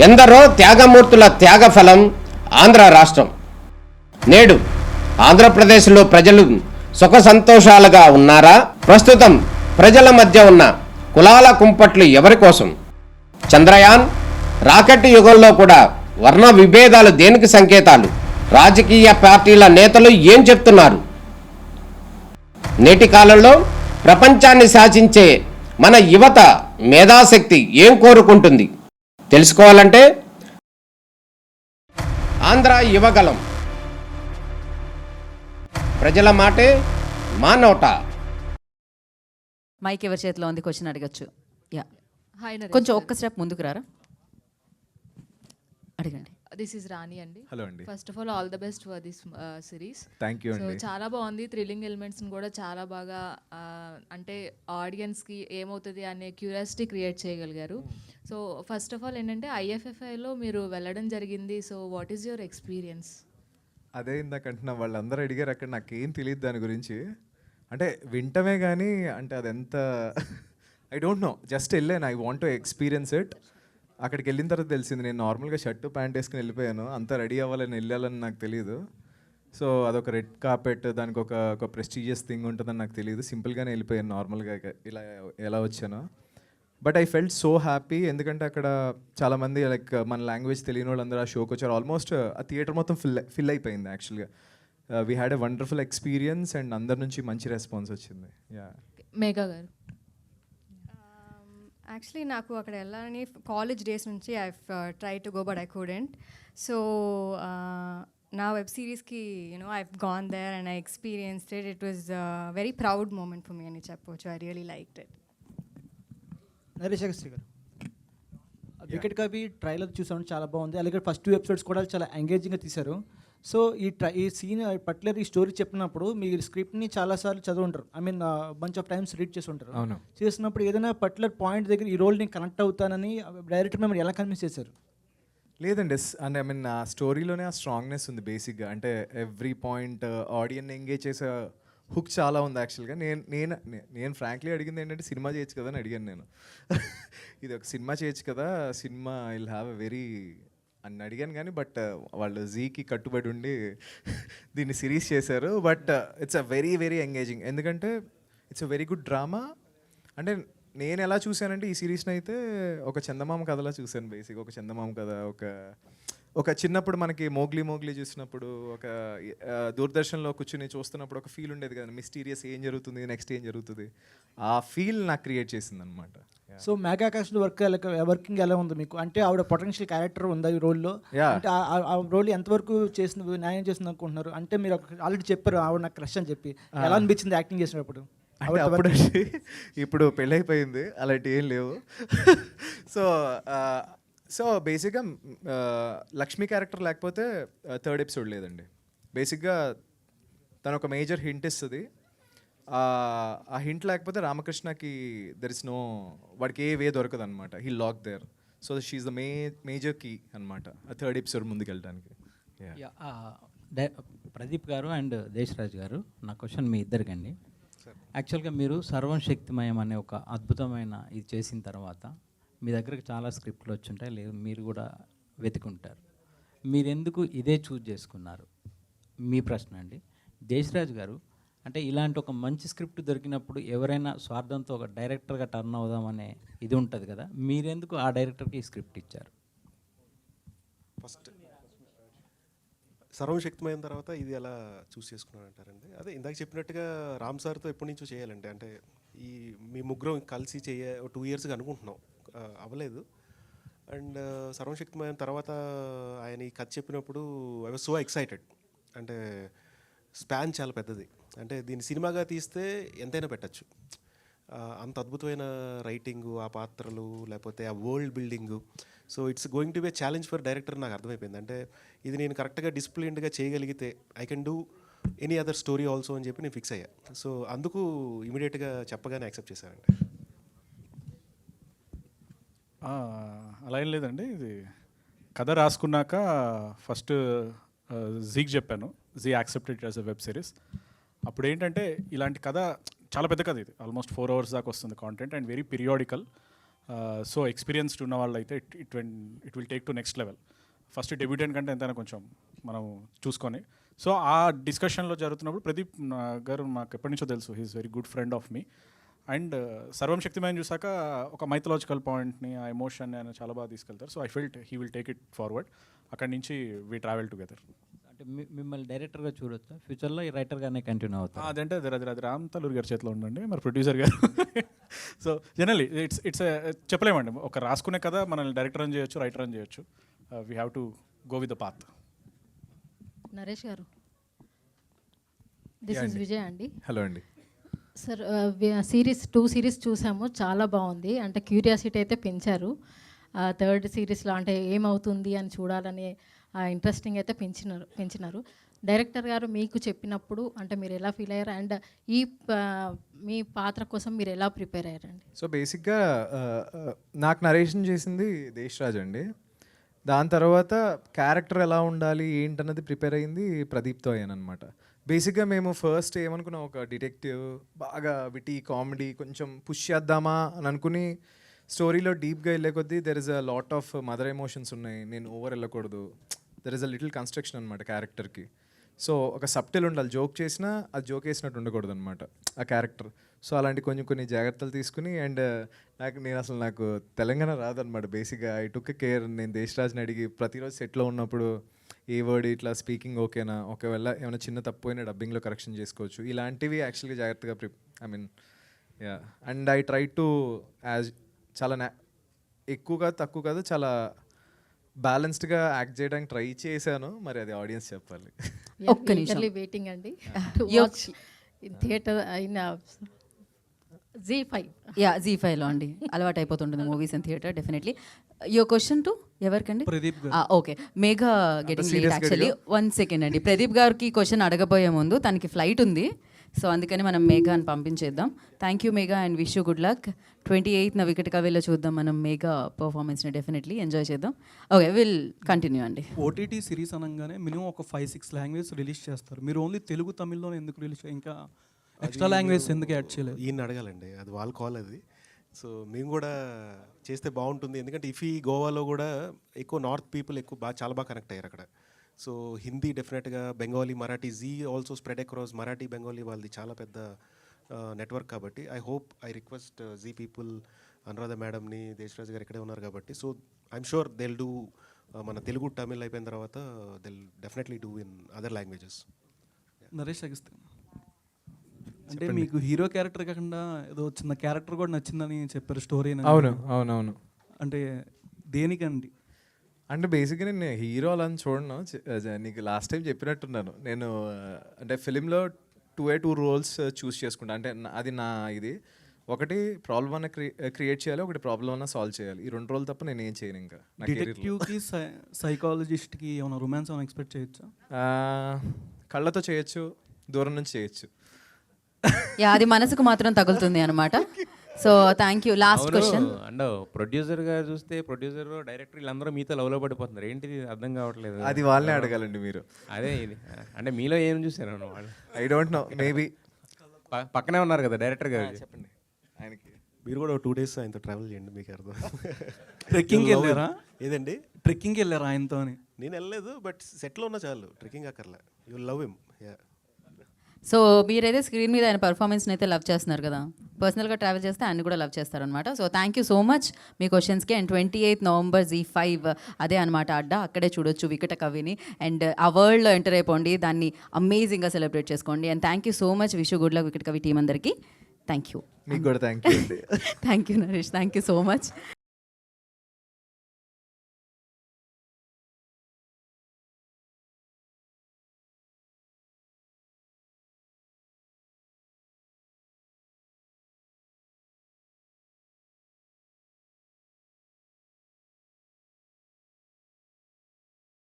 ఎందరో త్యాగమూర్తుల త్యాగఫలం ఆంధ్ర రాష్ట్రం. నేడు ఆంధ్రప్రదేశ్లో ప్రజలు సుఖ సంతోషాలుగా ఉన్నారా? ప్రస్తుతం ప్రజల మధ్య ఉన్న కులాల కుంపట్లు ఎవరి కోసం? చంద్రయాన్ రాకెట్ యుగంలో కూడా వర్ణ విభేదాలు దేనికి సంకేతాలు? రాజకీయ పార్టీల నేతలు ఏం చెప్తున్నారు? నేటి కాలంలో ప్రపంచాన్ని శాసించే మన యువత మేధాశక్తి ఏం కోరుకుంటుంది? తెలుసుకోవాలంటే ఆంధ్ర యువగలం. ప్రజల మాటే మా నోట. మైక్ ఎవరి చేతిలో ఉంది? క్వశ్చన్ అడగచ్చు. యా, కొంచెం ఒక్క స్టెప్ ముందుకు రారా, అడగండి. దిస్ ఇస్ రాణి అండి. హలో అండి. First of all the best for this series. Thank you so అండి. చాలా బాగుంది. థ్రిల్లింగ్ ఎలిమెంట్స్ని కూడా చాలా బాగా అంటే ఆడియన్స్కి ఏమవుతుంది అనే క్యూరియాసిటీ క్రియేట్ చేయగలిగారు. సో ఫస్ట్ ఆఫ్ ఆల్ ఏంటంటే ఐఎఫ్ఎఫ్ఐలో మీరు వెళ్ళడం జరిగింది. So what is your experience? అదే ఇందాకంటున్నా, వాళ్ళందరూ అడిగారు అక్కడ, నాకేం తెలియదు దాని గురించి. అంటే వింటమే కానీ అంటే అదెంత ఐ డోంట్ నో, జస్ట్ వెళ్ళాను. I want to experience it. అక్కడికి వెళ్ళిన తర్వాత తెలిసింది, నేను నార్మల్గా షర్టు ప్యాంట్ వేసుకుని వెళ్ళిపోయాను. అంతా రెడీ అవ్వాలని వెళ్ళాలని నాకు తెలియదు. సో అదొక రెడ్ కార్పెట్, దానికి ఒక ప్రెస్టీజియస్ థింగ్ ఉంటుందని నాకు తెలియదు. సింపుల్గానే వెళ్ళిపోయాను నార్మల్గా ఇలా ఎలా వచ్చానో. But I felt so happy, ఎందుకంటే అక్కడ చాలామంది లైక్ మన లాంగ్వేజ్ తెలియని వాళ్ళందరూ ఆ షోకి వచ్చారు. ఆల్మోస్ట్ ఆ థియేటర్ మొత్తం ఫిల్ అయిపోయింది యాక్చువల్గా. We had a wonderful experience and అందరి నుంచి మంచి రెస్పాన్స్ వచ్చింది. యా, మేఘా గారు. యాక్చువల్లీ నాకు అక్కడ వెళ్ళాలని కాలేజ్ డేస్ నుంచి I try to go but I couldn't. So నా వెబ్ సిరీస్కి I gone there and I experienced it. It was very proud moment for me అని చెప్పవచ్చు. I really liked it. Naresh Shri గారు, వికెట్ కవి ట్రైలర్ చూసాను, చాలా బాగుంది. అలాగే ఫస్ట్ 2 ఎపిసోడ్స్ కూడా చాలా ఎంగేజింగ్గా తీశారు. సో ఈ సీన్ పర్టికులర్ ఈ స్టోరీ చెప్పినప్పుడు మీరు స్క్రిప్ట్ని చాలాసార్లు చదివి ఉంటారు. I mean bunch of times read చేసి ఉంటారు. అవును. చేసినప్పుడు ఏదైనా పర్టికులర్ పాయింట్ దగ్గర ఈ రోల్ నేను కనెక్ట్ అవుతానని డైరెక్టర్ మిమ్మల్ని ఎలా కన్విన్స్ చేశారు? లేదండి, అంటే ఐ మీన్ ఆ స్టోరీలోనే ఆ స్ట్రాంగ్నెస్ ఉంది బేసిక్గా. అంటే ఎవ్రీ పాయింట్ ఆడియన్ ఎంగేజ్ చేసే హుక్ చాలా ఉంది యాక్చువల్గా. నేను ఫ్రాంక్లీ అడిగింది ఏంటంటే, సినిమా చేయొచ్చు కదా అని అడిగాను నేను. ఇది ఒక సినిమా చేయొచ్చు కదా, cinema will have a very అని అడిగాను. కానీ బట్ వాళ్ళు జీకి కట్టుబడి ఉండి దీన్ని సిరీస్ చేశారు. But it's a very very engaging, ఎందుకంటే it's a very good drama. అంటే నేను ఎలా చూశానంటే ఈ సిరీస్ని అయితే ఒక చందమామ కథలా చూశాను. బేసిక్ ఒక చందమామ కథ, ఒక చిన్నప్పుడు మనకి మోగ్లీ చూసినప్పుడు, ఒక దూరదర్శన్లో కూర్చుని చూస్తున్నప్పుడు ఒక ఫీల్ ఉండేది కదా, మిస్టీరియస్, ఏం జరుగుతుంది నెక్స్ట్, ఏం జరుగుతుంది, ఆ ఫీల్ నాకు క్రియేట్ చేసింది అనమాట. సో మెగా కాస్ట్ వర్కింగ్ ఎలా ఉంది మీకు? అంటే ఆవిడ పొటెన్షియల్ క్యారెక్టర్ ఉందా ఈ రోల్లో? అంటే ఆ రోల్ ఎంతవరకు న్యాయం చేసింది అనుకుంటున్నారు? అంటే మీరు ఆల్రెడీ చెప్పారు ఆవిడ నాకు క్రష్ అని చెప్పి, ఎలా అనిపించింది యాక్టింగ్ చేసినప్పుడు? అంటే అప్పుడు ఇప్పుడు పెళ్ళైపోయింది, అలాంటి ఏం లేవు. సో బేసిక్గా లక్ష్మి క్యారెక్టర్ లేకపోతే 3rd ఎపిసోడ్ లేదండి. బేసిక్గా తను ఒక మేజర్ హింట్ ఇస్తుంది. ఆ హింట్ లేకపోతే రామకృష్ణకి వాడికి ఏ వే దొరకదు అనమాట. He lock there. So she's the major key అనమాట ఆ 3rd ఎపిసోడ్ ముందుకు వెళ్ళడానికి. ప్రదీప్ గారు అండ్ దేశరాజ్ గారు, నా క్వశ్చన్ మీ ఇద్దరికండి. యాక్చువల్గా మీరు సర్వం శక్తిమయం అనే ఒక అద్భుతమైన ఇది చేసిన తర్వాత మీ దగ్గరకు చాలా స్క్రిప్ట్లు వచ్చుంటాయి, లేదు మీరు కూడా వెతుకుంటారు. మీరెందుకు ఇదే చూజ్ చేసుకున్నారు? మీ ప్రశ్న అండి. దేశరాజ్ గారు, అంటే ఇలాంటి ఒక మంచి స్క్రిప్ట్ దొరికినప్పుడు ఎవరైనా స్వార్థంతో ఒక డైరెక్టర్గా టర్న్ అవుదామనే ఇది ఉంటుంది కదా, మీరెందుకు ఆ డైరెక్టర్కి ఈ స్క్రిప్ట్ ఇచ్చారు? ఫస్ట్ సర్వశక్తిమైన తర్వాత ఇది ఎలా చూస్ చేసుకున్నాను అంటారండి. అదే ఇందాక చెప్పినట్టుగా రామ్ సార్తో ఎప్పటి నుంచో చేయాలంటే, అంటే ఈ మీ ముగ్గురం కలిసి 2 ఇయర్స్గా అనుకుంటున్నాం, అవ్వలేదు. అండ్ సర్వశక్తిమైన తర్వాత ఆయన ఈ కథ చెప్పినప్పుడు ఐ వాజ్ సో ఎక్సైటెడ్. అంటే స్పాన్ చాలా పెద్దది, అంటే దీన్ని సినిమాగా తీస్తే ఎంతైనా పెట్టచ్చు. అంత అద్భుతమైన రైటింగు, ఆ పాత్రలు, లేకపోతే ఆ world building. So it's going to be challenge for director నాకు అర్థమైపోయింది. అంటే ఇది నేను కరెక్ట్గా డిసిప్లిన్డ్గా చేయగలిగితే I can do any other story also అని చెప్పి నేను ఫిక్స్ అయ్యా. సో అందుకు ఇమీడియట్గా చెప్పగానే యాక్సెప్ట్ చేశానండి. అలా ఏం లేదండి, ఇది కథ రాసుకున్నాక ఫస్ట్ జీకి చెప్పాను. Zee accepted as a web series. అప్పుడు ఏంటంటే ఇలాంటి కథ చాలా పెద్ద కథ, ఇది ఆల్మోస్ట్ 4 hours దాకా వస్తుంది content, and very periodical. So experienced ఉన్న వాళ్ళు అయితే it will take to next level. First debutante కంటే ఎంతైనా కొంచెం మనం చూసుకొని, సో ఆ డిస్కషన్లో జరుగుతున్నప్పుడు ప్రదీప్ గారు మాకు ఎప్పటి నుంచో తెలుసు, he's very good friend of me. And Sarvam Shakthimayam చూసాక ఒక మైథలాజికల్ పాయింట్ని, ఆ ఎమోషన్ని ఆయన చాలా బాగా తీసుకెళ్తారు. So I felt he will take it forward. అక్కడి నుంచి వీ ట్రావెల్ టుగెదర్. అంటే మిమ్మల్ని డైరెక్టర్గా చూడొచ్చా ఫ్యూచర్లో, ఈ రైటర్గానే కంటిన్యూ అవుతారు? అదంటే అది రామ్ తల్లూరి గారి చేతిలో ఉండండి, మరి ప్రొడ్యూసర్ గారు. సో జనరలీ ఇట్స్ చెప్పలేమండి, ఒక రాసుకునే కథ మనల్ని డైరెక్టర్ అని చేయొచ్చు, రైటర్ అని చేయొచ్చు. We have to go with the path. Naresh గారు, దిస్ ఇస్ విజయ్ అండి. హలో అండి. సార్, టూ సిరీస్ చూసాము, చాలా బాగుంది. అంటే క్యూరియాసిటీ అయితే పెంచారు. థర్డ్ సిరీస్లో అంటే ఏమవుతుంది అని చూడాలని ఇంట్రెస్టింగ్ అయితే పెంచినారు. డైరెక్టర్ గారు మీకు చెప్పినప్పుడు అంటే మీరు ఎలా ఫీల్ అయ్యారు, అండ్ మీ పాత్ర కోసం మీరు ఎలా ప్రిపేర్ అయ్యారండి? సో బేసిక్గా నాకు నరేషన్ చేసింది దేశ్ రాజ్ అండి. దాని తర్వాత క్యారెక్టర్ ఎలా ఉండాలి ఏంటన్నది ప్రిపేర్ అయ్యింది ప్రదీప్తో అయ్యాను అనమాట. బేసిక్గా మేము ఫస్ట్ ఏమనుకున్నాం, ఒక డిటెక్టివ్ బాగా విటీ కామెడీ కొంచెం పుష్ చేద్దామా అని అనుకుని స్టోరీలో డీప్గా వెళ్ళే కొద్దీ there is a lot of mother emotions ఉన్నాయి, నేను ఓవర్ వెళ్ళకూడదు, there is a little construction అనమాట క్యారెక్టర్కి. సో ఒక సబ్టిల్ ఉండాలి, జోక్ చేసినా అది జోక్ వేసినట్టు ఉండకూడదు అనమాట ఆ క్యారెక్టర్. సో అలాంటి కొన్ని జాగ్రత్తలు తీసుకుని, అండ్ నాకు తెలంగాణ రాదనమాట బేసిక్గా. I took care. నేను దేశరాజ్ని అడిగి ప్రతిరోజు సెట్లో ఉన్నప్పుడు ఏ వర్డ్ ఇట్లా స్పీకింగ్ ఓకేనా, ఒకవేళ ఏమైనా చిన్న తప్పు అయినా డబ్బింగ్లో కరెక్షన్ చేసుకోవచ్చు, ఇలాంటివి యాక్చువల్గా జాగ్రత్తగా అండ్ ఐ ట్రై టు చాలా ఎక్కువ కాదు తక్కువ కాదు, చాలా బ్యాలెన్స్డ్గా యాక్ట్ చేయడానికి ట్రై చేశాను. మరి అది ఆడియన్స్ చెప్పాలి. ఒక్క నిమిషం వెయిటింగ్ అండి థియేటర్ అయిన Z5లో అండి అలవాటు అయిపోతుంటుంది movies in theatre definitely. Your question to ఎవరికండి? ప్రదీప్ గారు. Okay, Megha getting late actually. 1 second అండి, ప్రదీప్ గారికి క్వశ్చన్ అడగబోయే ముందు తనకి ఫ్లైట్ ఉంది, సో అందుకని మనం మేఘాని పంపించేద్దాం. Thank you Megha, and wish you good luck. 28న wicket కవేలో చూద్దాం మనం మేఘా పర్ఫార్మెన్స్ని, డెఫినెట్లీ ఎంజాయ్ చేద్దాం. ఓకే, విల్ కంటిన్యూ అండి. ఓటీటీ సిరీస్ అనగానే మినిమం ఒక 5-6 లాంగ్వేజ్ రిలీజ్ చేస్తారు. మీరు ఓన్లీ తెలుగు తమిళ్లోనే ఎందుకు రిలీజ్, ఇంకా ఎక్స్ట్రా లాంగ్వేజ్ ఎందుకు యాడ్ చేయలేదు? ఈయన అడగాలండి, అది వాళ్ళ కాల్ అది. సో మేము కూడా చేస్తే బాగుంటుంది, ఎందుకంటే ఇఫీ గోవాలో కూడా ఎక్కువ నార్త్ పీపుల్ చాలా బాగా కనెక్ట్ అయ్యారు అక్కడ. సో హిందీ డెఫినెట్గా, Bengali, Marathi, Zee also spread across Marathi, Bengali వాళ్ళది చాలా పెద్ద నెట్వర్క్ కాబట్టి I request Zee people, Anuradha మేడంని, దేశరాజ్ గారు ఇక్కడే ఉన్నారు కాబట్టి, so I'm sure they will do. మన తెలుగు తమిళ్ అయిపోయిన తర్వాత they will definitely do in other languages. Naresh Agastyan, అంటే మీకు హీరో క్యారెక్టర్ కాకుండా ఏదో చిన్న క్యారెక్టర్ కూడా నచ్చిందని చెప్పారు స్టోరీ. అవును. అంటే దేనికండి? అంటే బేసిక్గా నేను హీరో అలా అని చూడను. నీకు లాస్ట్ టైం చెప్పినట్టున్నాను, నేను అంటే ఫిలింలో 2 రోల్స్ చూస్ చేసుకుంటా. అంటే అది నా ఇది, ఒకటి ప్రాబ్లం అన్న క్రియేట్ చేయాలి, ఒకటి ప్రాబ్లం అన్న సాల్వ్ చేయాలి. ఈ 2 రోల్ తప్ప నేను ఏం చేయను. ఇంకా డిటెక్టివ్కి సైకాలజిస్ట్కి ఏమైనా రొమాన్స్ ఏమైనా ఎక్స్పెక్ట్ చేయొచ్చా? కళ్ళతో చేయొచ్చు, దూరం నుంచి చేయొచ్చు. అది మనసుకు మాత్రం తగులుతుంది అనమాట. So thank you. Last question. And producer గారు చూస్తే, ప్రొడ్యూసర్ డైరెక్టర్ వీళ్ళందరూ మీతో లవ్లో పడిపోతున్నారు, ఏంటిది అర్థం కావట్లేదు. అది వాళ్ళనే అడగాలండి మీరు. అదే ఇది అంటే మీలో ఏం చూసారు వాళ్ళు? ఐ డోంట్ నో, మేబీ పక్కనే ఉన్నారు కదా డైరెక్టర్ గారు, చెప్పండి ఆయనకి. మీరు కూడా 2 days ఆయనతో ట్రావెల్ చేయండి, మీకు అర్థం. ట్రెక్కింగ్కి వెళ్ళారా? ఏదండి? ట్రెక్కింగ్కి వెళ్ళారా ఆయనతో? నేను వెళ్ళలేదు, బట్ సెట్లో ఉన్న చాలు, ట్రెక్కింగ్ అక్కర్లే. You love him. సో మీరైతే స్క్రీన్ మీద ఆయన పర్ఫార్మెన్స్ని అయితే లవ్ చేస్తున్నారు కదా, పర్సనల్గా ట్రావెల్ చేస్తే ఆయన కూడా లవ్ చేస్తారనమాట. So thank you so much మీ క్వశ్చన్స్కి. అండ్ 28 నవంబర్ Z5 అదే అనమాట అడ్డా, అక్కడే చూడొచ్చు వికట కవిని. అండ్ ఆ వరల్డ్లో ఎంటర్ అయిపోండి, దాన్ని అమేజింగ్గా సెలబ్రేట్ చేసుకోండి. And thank you so much, wish you good luck Vikatakavi team అందరికీ. Thank you. మీకు కూడా thank you. Thank you Naresh, thank you so much.